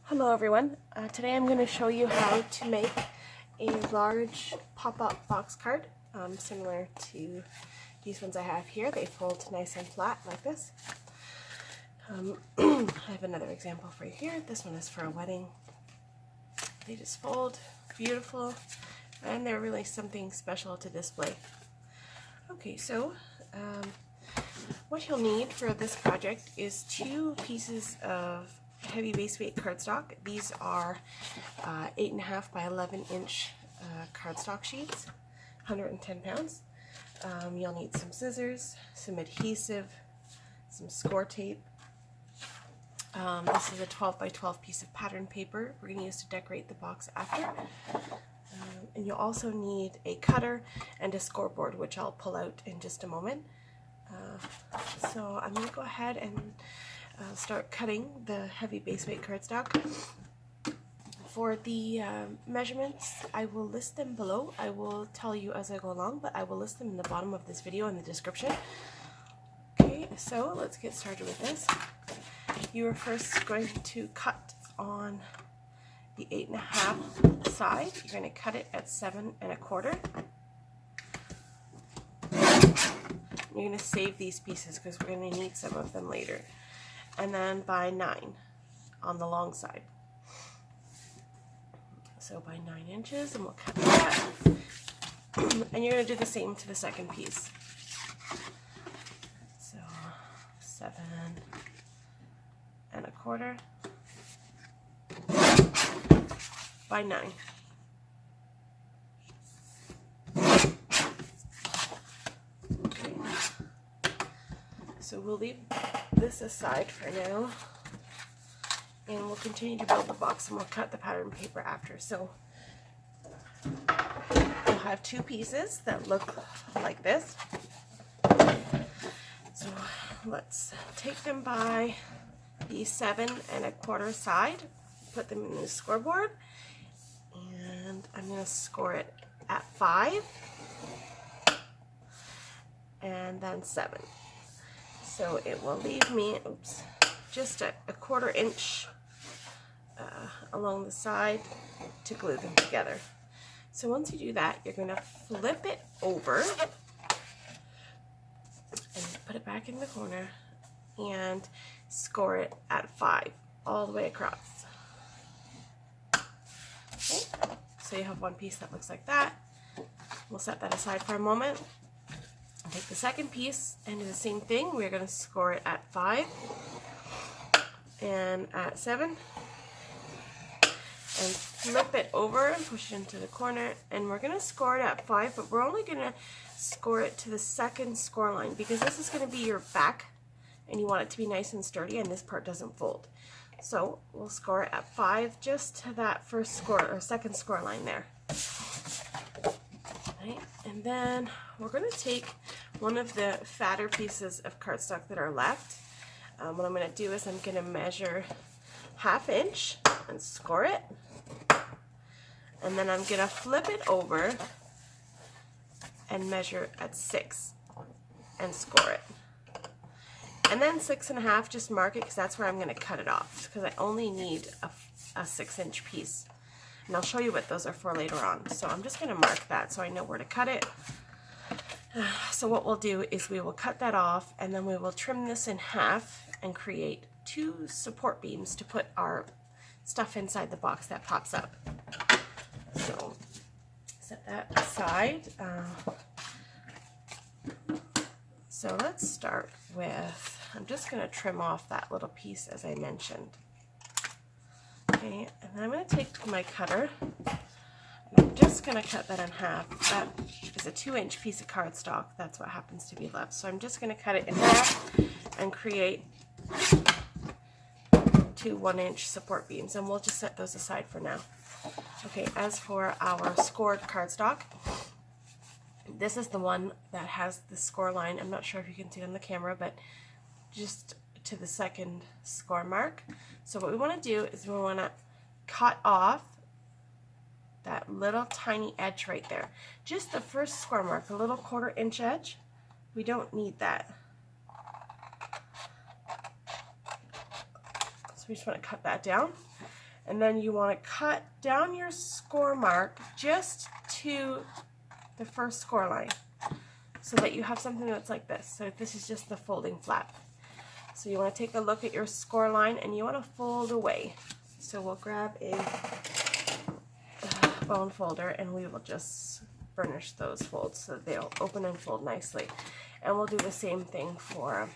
Hello everyone. Today I'm going to show you how to make a large pop-up box card, similar to these ones I have here. They fold nice and flat like this. I have another example for you here. This one is for a wedding. They just fold beautiful, and they're really something special to display. Okay, so what you'll need for this project is 2 pieces of heavy base weight cardstock. These are 8.5 by 11 inch cardstock sheets, 110 pounds. You'll need some scissors, some adhesive, some score tape. This is a 12 by 12 piece of pattern paper we're going to use to decorate the box after. And you'll also need a cutter and a scoreboard, which I'll pull out in just a moment. So I'm going to go ahead and start cutting the heavy base weight cardstock. For the measurements, I will list them below. I will tell you as I go along, but I will list them in the bottom of this video in the description. Okay, so let's get started with this. You are first going to cut on the 8.5 side. You're going to cut it at 7 1/4. You're going to save these pieces because we're going to need some of them later. And then by 9 on the long side. So by 9 inches, and we'll cut that. And you're going to do the same to the second piece. So 7 1/4 by 9. Okay. So we'll leave this aside for now, and we'll continue to build the box, and we'll cut the pattern paper after. So we'll have 2 pieces that look like this. So let's take them by the 7 1/4 side, put them in the scoreboard, and I'm going to score it at 5 and then 7. So it will leave me, just a 1/4 inch along the side to glue them together. So once you do that, you're going to flip it over and put it back in the corner and score it at 5 all the way across. Okay. So you have one piece that looks like that. We'll set that aside for a moment. Take the second piece and do the same thing. We're going to score it at 5 and at 7, and flip it over and push it into the corner, and we're going to score it at 5, but we're only going to score it to the second score line because this is going to be your back and you want it to be nice and sturdy, and this part doesn't fold. So we'll score it at 5 just to that first score or second score line there. Right. And then we're going to take one of the fatter pieces of cardstock that are left. What I'm going to do is I'm going to measure 1/2 inch and score it. And then I'm going to flip it over and measure at 6 and score it. And then 6 1/2, just mark it because that's where I'm going to cut it off, because I only need a 6 inch piece. And I'll show you what those are for later on. So I'm just going to mark that so I know where to cut it. So what we'll do is we will cut that off, and then we will trim this in half and create 2 support beams to put our stuff inside the box that pops up. So set that aside. So let's start with, I'm just going to trim off that little piece as I mentioned. Okay, and then I'm going to take my cutter, and I'm just going to cut that in half. That is a 2 inch piece of cardstock. That's what happens to be left. So I'm just going to cut it in half and create 2 1 inch support beams, and we'll just set those aside for now. Okay, as for our scored cardstock, this is the one that has the score line. I'm not sure if you can see it on the camera, but just to the second score mark. So what we want to do is we want to cut off that little tiny edge right there. Just the first score mark, the little 1/4 inch edge. We don't need that. So we just want to cut that down. And then you want to cut down your score mark just to the first score line so that you have something that's like this. So this is just the folding flap. So you want to take a look at your score line and you want to fold away. So we'll grab a bone folder and we will just burnish those folds so they'll open and fold nicely. And we'll do the same thing for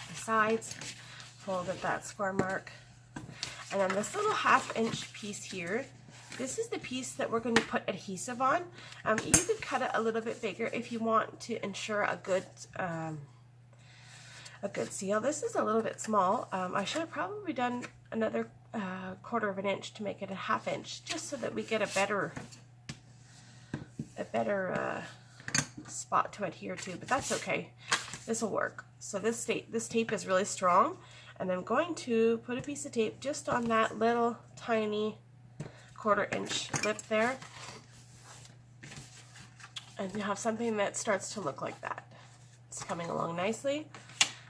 the sides. Fold at that score mark. And then this little 1/2 inch piece here, this is the piece that we're going to put adhesive on. You could cut it a little bit bigger if you want to ensure a good seal. This is a little bit small. I should have probably done another 1/4 inch to make it a 1/2 inch, just so that we get a better spot to adhere to. But that's okay. This will work. So this tape is really strong, and I'm going to put a piece of tape just on that little tiny 1/4 inch lip there, and you have something that starts to look like that. It's coming along nicely.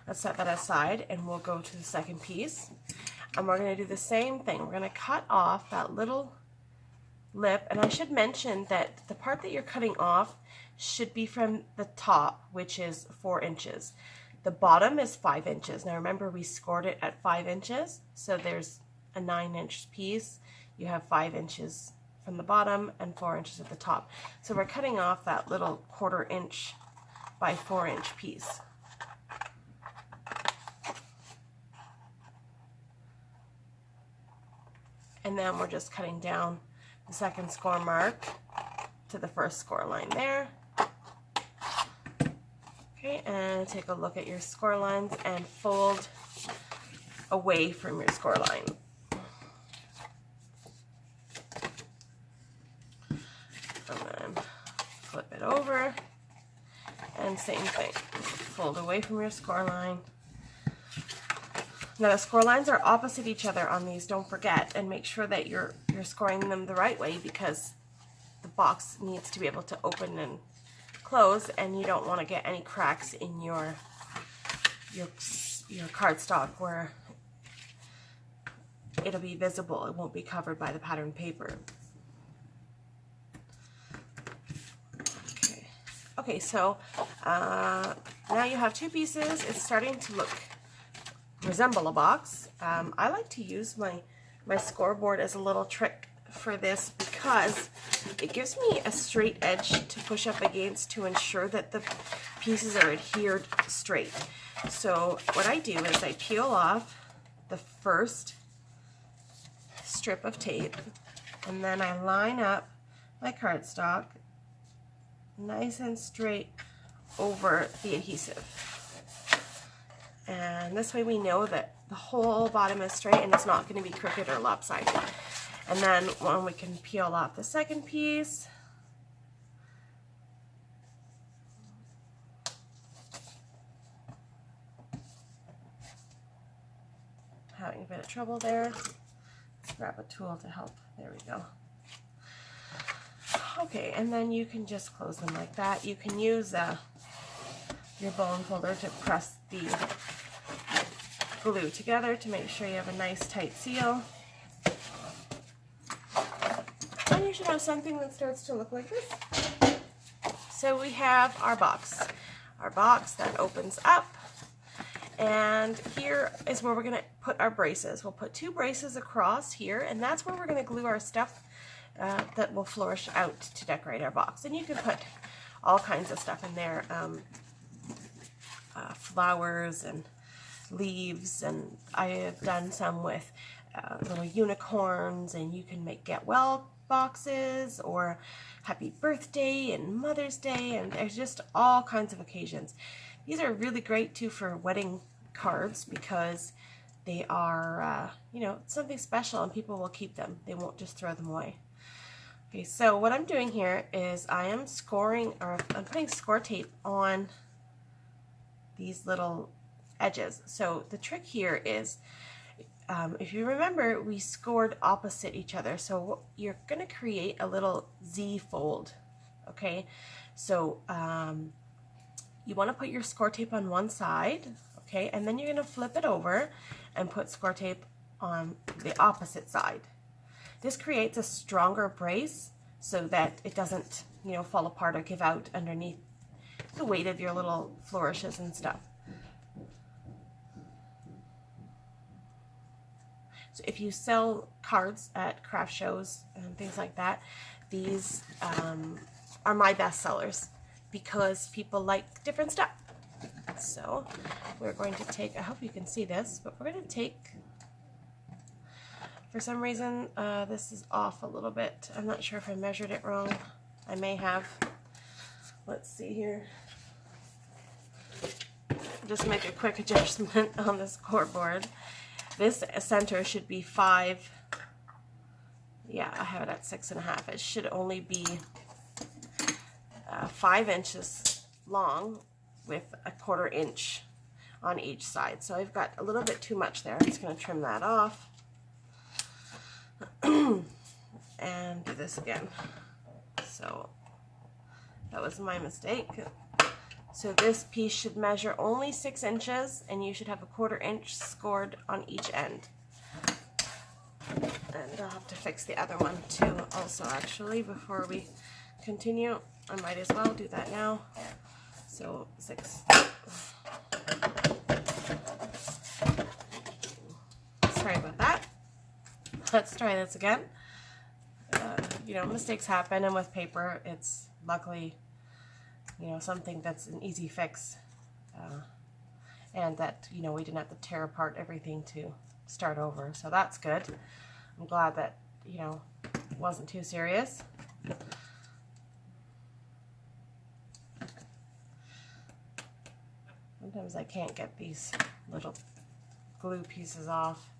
Let's set that aside and we'll go to the second piece. And we're going to do the same thing. We're going to cut off that little lip. And I should mention that the part that you're cutting off should be from the top, which is 4 inches. The bottom is 5 inches. Now remember, we scored it at 5 inches. So there's a 9-inch piece. You have 5 inches from the bottom and 4 inches at the top. So we're cutting off that little 1/4 inch by 4 inch piece. And then we're just cutting down the second score mark to the first score line there. Okay, and take a look at your score lines and fold away from your score line. And then flip it over, and same thing. Fold away from your score line. Now the score lines are opposite each other on these, don't forget, and make sure that you're scoring them the right way, because the box needs to be able to open and close, and you don't want to get any cracks in your cardstock where it'll be visible. It won't be covered by the pattern paper. Okay, so now you have 2 pieces. It's starting to resemble a box. I like to use my scoreboard as a little trick for this, because it gives me a straight edge to push up against to ensure that the pieces are adhered straight. So what I do is I peel off the first strip of tape, and then I line up my cardstock nice and straight over the adhesive. And this way we know that the whole bottom is straight and it's not going to be crooked or lopsided. And then when we can peel off the second piece, having a bit of trouble there. Let's grab a tool to help. There we go. Okay, and then you can just close them like that. You can use your bone folder to press the glue together to make sure you have a nice tight seal. And you should have something that starts to look like this. So we have our box that opens up, and here is where we're going to put our braces. We'll put 2 braces across here, and that's where we're going to glue our stuff that will flourish out to decorate our box. And you can put all kinds of stuff in there, flowers and leaves, and I have done some with little unicorns, and you can make get well boxes or happy birthday and Mother's Day, and there's just all kinds of occasions. These are really great too for wedding cards, because they are you know, something special, and people will keep them. They won't just throw them away. Okay, so what I'm doing here is I am I'm putting score tape on these little edges. So the trick here is, if you remember, we scored opposite each other. So you're going to create a little Z fold. Okay, so you want to put your score tape on one side, okay, and then you're going to flip it over and put score tape on the opposite side. This creates a stronger brace so that it doesn't, you know, fall apart or give out underneath the weight of your little flourishes and stuff. So if you sell cards at craft shows and things like that, these are my best sellers because people like different stuff. So we're going to take, I hope you can see this, but we're going to take, for some reason this is off a little bit. I'm not sure if I measured it wrong. I may have. Let's see here. Just make a quick adjustment on the scoreboard. This center should be 5. Yeah, I have it at 6.5. It should only be 5 inches long with a 1/4 inch on each side. So I've got a little bit too much there. I'm just going to trim that off and do this again. So that was my mistake. So this piece should measure only 6 inches, and you should have a 1/4 inch scored on each end. And I'll have to fix the other one too also, actually, before we continue. I might as well do that now. So 6. Sorry about that. Let's try this again. You know, mistakes happen, and with paper, it's luckily, you know, something that's an easy fix, and that, you know, we didn't have to tear apart everything to start over. So that's good. I'm glad that, you know, it wasn't too serious. Sometimes I can't get these little glue pieces off,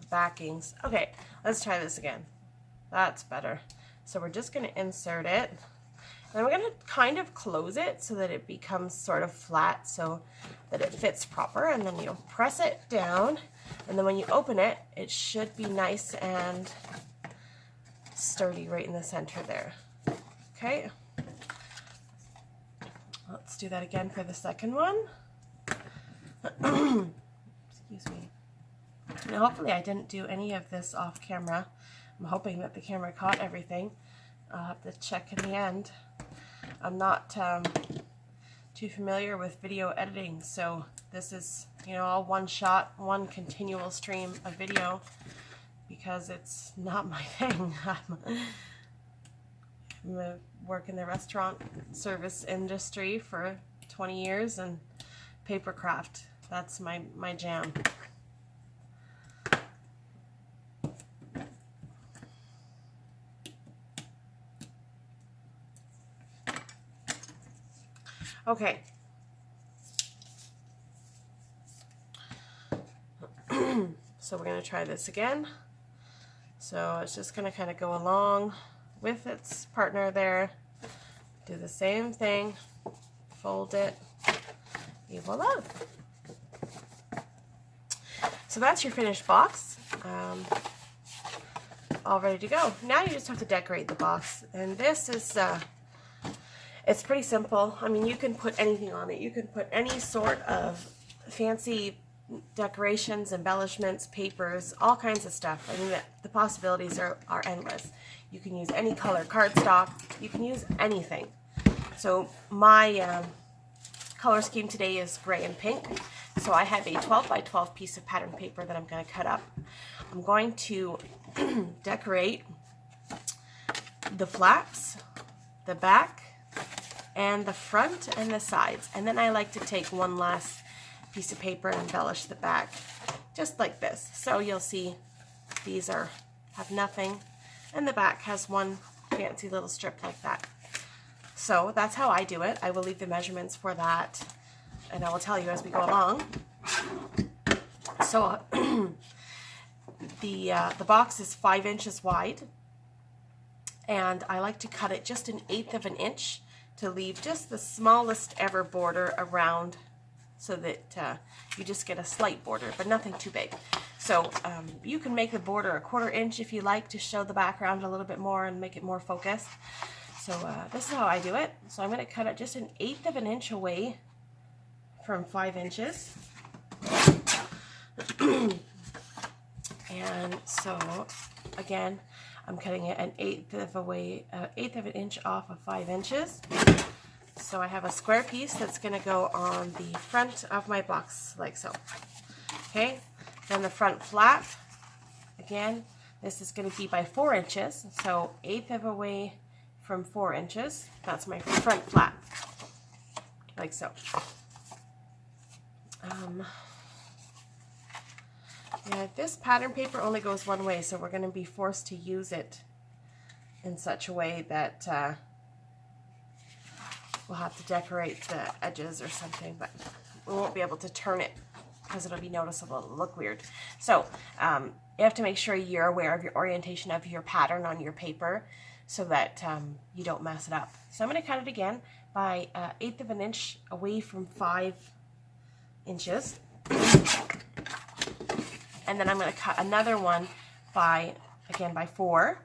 the backings. Okay, let's try this again. That's better. So we're just going to insert it, and we're going to kind of close it so that it becomes sort of flat so that it fits proper, and then you'll press it down, and then when you open it, it should be nice and sturdy right in the center there. Okay, let's do that again for the second one. Excuse me. Now hopefully I didn't do any of this off camera. I'm hoping that the camera caught everything. I'll have to check in the end. I'm not too familiar with video editing, so this is, you know, all one shot, one continual stream of video, because it's not my thing. I work in the restaurant service industry for 20 years, and paper craft, that's my jam. Okay. So we're going to try this again. So it's just going to kind of go along with its partner there. Do the same thing. Fold it. Et voila. So that's your finished box. All ready to go. Now you just have to decorate the box. And this is... it's pretty simple. I mean, you can put anything on it. You can put any sort of fancy decorations, embellishments, papers, all kinds of stuff. I mean, the possibilities are endless. You can use any color cardstock. You can use anything. So my color scheme today is gray and pink. So I have a 12 by 12 piece of pattern paper that I'm going to cut up. I'm going to decorate the flaps, the back, and the front and the sides. And then I like to take one last piece of paper and embellish the back, just like this. So you'll see these have nothing, and the back has one fancy little strip like that. So that's how I do it. I will leave the measurements for that, and I will tell you as we go along. So the box is 5 inches wide, and I like to cut it just 1/8 of an inch to leave just the smallest ever border around, so that you just get a slight border, but nothing too big. So you can make the border 1/4 inch if you like, to show the background a little bit more and make it more focused. So this is how I do it. So I'm going to cut it just 1/8 of an inch away from 5 inches. And so again, I'm cutting it an eighth of an inch off of 5 inches. So I have a square piece that's going to go on the front of my box like so. Okay, then the front flap, again, this is going to be by 4 inches, so eighth of a way from 4 inches. That's my front flap, like so. Yeah, this pattern paper only goes one way, so we're going to be forced to use it in such a way that we'll have to decorate the edges or something, but we won't be able to turn it because it'll be noticeable. It'll look weird. So you have to make sure you're aware of your orientation of your pattern on your paper so that you don't mess it up. So I'm going to cut it again by 1/8 of an inch away from 5 inches. And then I'm going to cut another one by 4.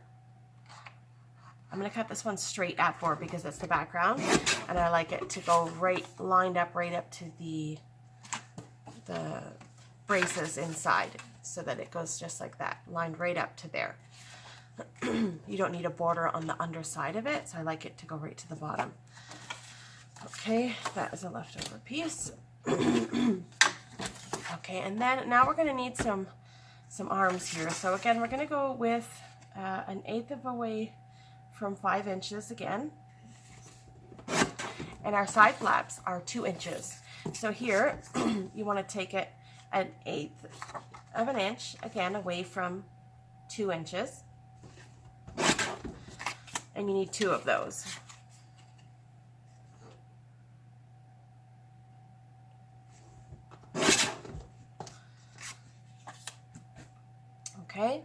I'm going to cut this one straight at 4 because that's the background, and I like it to go lined up right up to the braces inside, so that it goes just like that, lined right up to there. You don't need a border on the underside of it, so I like it to go right to the bottom. Okay, that is a leftover piece. Okay, and then now we're going to need some arms here. So again, we're going to go with 1/8 of a way from 5 inches again. And our side flaps are 2 inches. So here, you want to take it 1/8 of an inch, again, away from 2 inches. And you need 2 of those. Okay,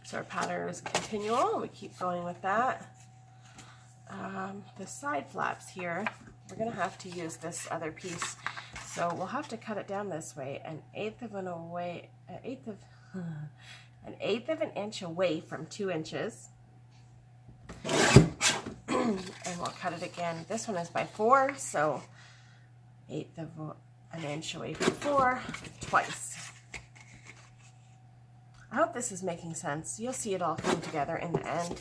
so our pattern is continual. We keep going with that. The side flaps here, we're going to have to use this other piece. So we'll have to cut it down this way, 1/8 of an inch away from 2 inches. And we'll cut it again. This one is by 4, so 1/8 of an inch away from 4 twice. I hope this is making sense. You'll see it all come together in the end.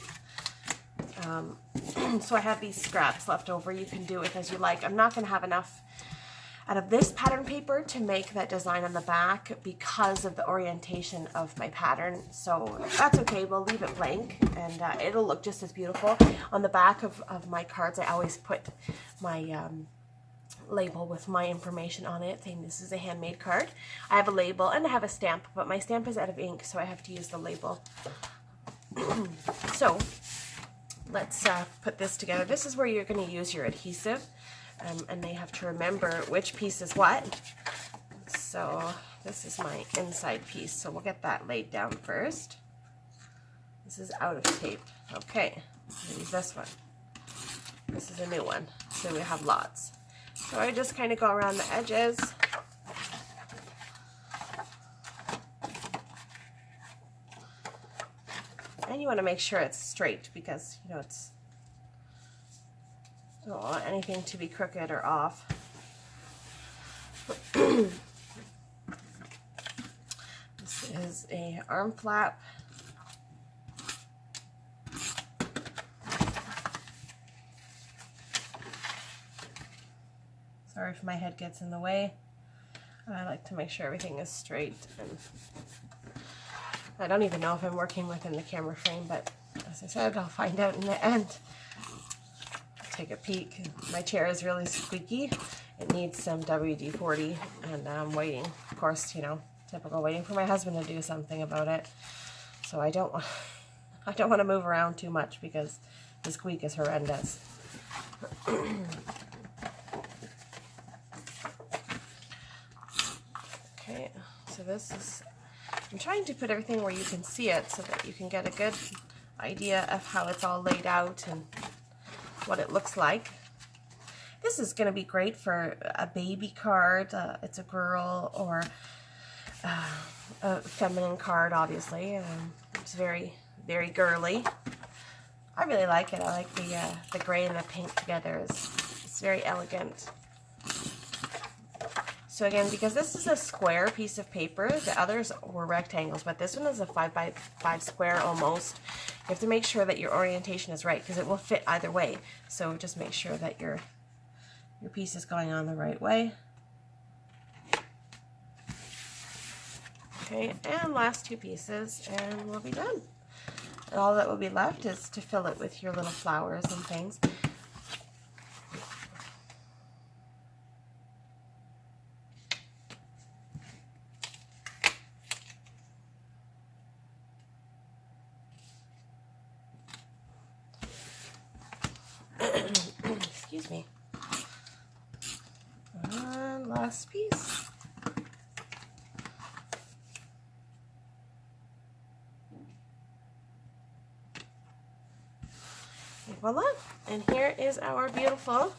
So I have these scraps left over. You can do it as you like. I'm not going to have enough out of this pattern paper to make that design on the back because of the orientation of my pattern. So that's okay. We'll leave it blank, and it'll look just as beautiful. On the back of my cards, I always put my label with my information on it saying this is a handmade card. I have a label and I have a stamp, but my stamp is out of ink, so I have to use the label. So let's put this together. This is where you're going to use your adhesive, and they have to remember which piece is what. So this is my inside piece, so we'll get that laid down first. This is out of tape. Okay, I'll use this one. This is a new one, so we have lots. So I just kind of go around the edges. And you want to make sure it's straight because, you know, you don't want anything to be crooked or off. This is a arm flap. Sorry if my head gets in the way. I like to make sure everything is straight, and I don't even know if I'm working within the camera frame, but as I said, I'll find out in the end. Take a peek. My chair is really squeaky. It needs some WD-40, and I'm waiting, of course, you know, typical, waiting for my husband to do something about it. So I don't want to move around too much because the squeak is horrendous. Okay, so this is, I'm trying to put everything where you can see it so that you can get a good idea of how it's all laid out and what it looks like. This is going to be great for a baby card. It's a girl, or a feminine card, obviously. It's very, very girly. I really like it. I like the gray and the pink together. It's very elegant. So again, because this is a square piece of paper, the others were rectangles, but this one is a 5 by 5 square almost. You have to make sure that your orientation is right because it will fit either way. So just make sure that your piece is going on the right way. Okay, and last 2 pieces and we'll be done. And all that will be left is to fill it with your little flowers and things. Excuse me. And last piece. Voila! And here is our beautiful,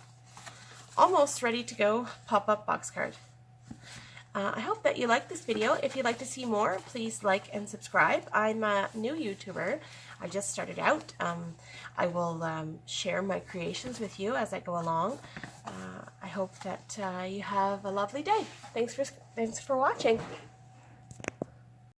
almost ready to go pop-up box card. I hope that you liked this video. If you'd like to see more, please like and subscribe. I'm a new YouTuber. I just started out. I will share my creations with you as I go along. I hope that you have a lovely day. Thanks for watching.